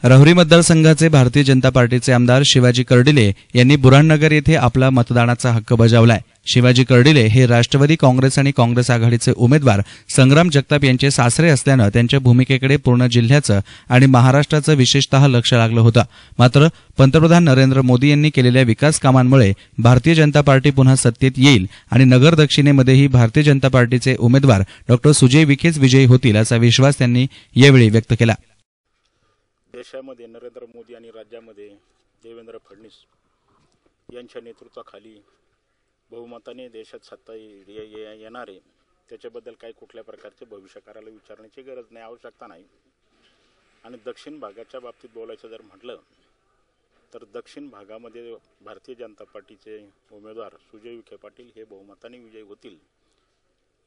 राहुरी मतदारसंघाचे भारतीय जनता पार्टीचे आमदार शिवाजी कर्डिले यांनी बुऱ्हाणनगर येथे आपला मतदानाचा हक्क बजावलाय। शिवाजी कर्डिले हे राष्ट्रवादी काँग्रेस आणि काँग्रेस आघाडीचे उमेदवार संग्राम जगताप यांचे सासरे असल्याने त्यांच्या भूमिकेकडे पूर्ण जिल्ह्याचं आणि महाराष्ट्राचं विशेषतः लक्ष लागलं होतं। मात्र पंतप्रधान नरेंद्र मोदी यांनी केलेल्या विकास कामांमुळे भारतीय जनता पार्टी पुन्हा सत्तेत येईल आणि नगर दक्षिणेमध्येही भारतीय जनता पार्टीचे उमेदवार डॉ. सुजय विखेच विजयी होतील असा विश्वास त्यांनी यावेळी व्यक्त केला। देशामध्ये नरेंद्र मोदी आणि राज्यामध्ये देवेंद्र फडणवीस यांच्या नेतृत्वाखाली बहुमताने देशात सत्ता येणार आहे, त्याच्याबद्दल काही कुठल्या प्रकारचे भविष्यकाळाला विचारण्याची गरज नाही, आवश्यकता नाही। आणि दक्षिण भागाच्या बाबतीत बोलायचं जर म्हटलं तर दक्षिण भागामध्ये भारतीय जनता पार्टीचे उमेदवार सुजय विखे पाटील हे बहुमताने विजयी होतील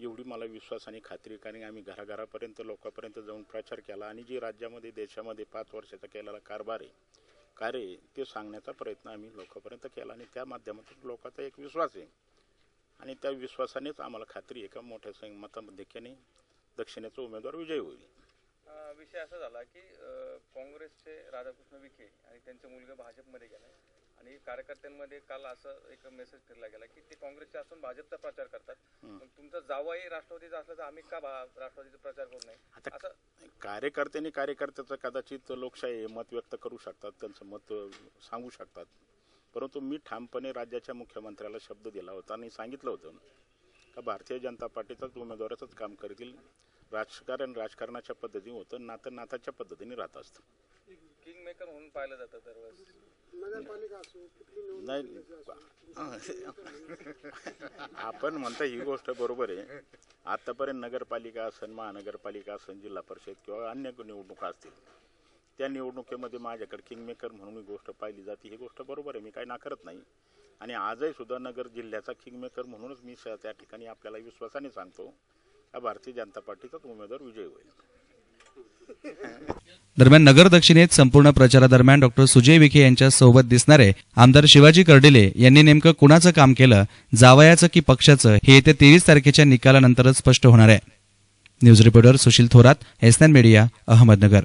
एवढी मला विश्वास आणि खात्री, कारण आम्ही घराघरापर्यंत लोकांपर्यंत जाऊन प्रचार केला आणि जी राज्यामध्ये देशामध्ये 5 वर्षाचा केलेला कारभार आहे कार्य ते सांगण्याचा प्रयत्न आम्ही लोकांपर्यंत केला आणि त्या माध्यमातून लोकांचा एक विश्वास आहे आणि त्या विश्वासानेच आम्हाला खात्री आहे का मोठ्या मताधिक्याने दक्षिणेचा उमेदवार विजयी होईल। विषय असा झाला की काँग्रेसचे राधाकृष्ण विखे आणि त्यांचे मुलगा भाजपमध्ये गेला आणि कार्यकर्त्यांमध्ये काल असं एक मेसेज फिरला गेला की ते काँग्रेसचे असून भाजपचा प्रचार करतात, तुमचा जावई राष्ट्रवादीचा असला तर आम्ही का राष्ट्रवादीचा प्रचार करू नये असं कार्यकर्त्यांनी कार्यकर्त्याचं कदाचित लोकशाही मत व्यक्त करू शकतात, त्यांचं मत सांगू शकतात, परंतु मी ठामपणे राज्याच्या मुख्यमंत्र्याला शब्द दिला होता आणि सांगितलं होतं का भारतीय जनता पार्टीचाच उमेदवाराचंच काम करतील। राजकारणाच्या पद्धतीने होतं, नात्याच्या पद्धतीने राहत असतं। किंग मेकर म्हणून पाहिलं जातं दरवेळेस, नाही आपण म्हणता ही गोष्ट बरोबर आहे। आतापर्यंत नगरपालिका असेल, महानगरपालिका असेल, जिल्हा परिषद किंवा अन्य निवडणुका असतील, त्या निवडणुकीमध्ये माझ्याकडे किंगमेकर म्हणून ही गोष्ट पाहिली जाते, ही गोष्ट बरोबर आहे, मी काही नाकारत नाही। आणि आजही सुद्धा नगर जिल्ह्याचा किंगमेकर म्हणूनच मी त्या ठिकाणी आपल्याला विश्वासाने सांगतो का भारतीय जनता पार्टीचाच उमेदवार विजयी होईल। दरम्यान नगर दक्षिणेत संपूर्ण प्रचारादरम्यान डॉ. सुजय विखे यांच्या सोबत दिसणारे आमदार शिवाजी कर्डिले यांनी नेमकं कुणाचं काम केलं, जावयाचं की पक्षाचं, हे येत्या 23 तारखेच्या निकालानंतरच स्पष्ट होणार आहे। News reporter Sushil Thorat, SN media, Ahmednagar.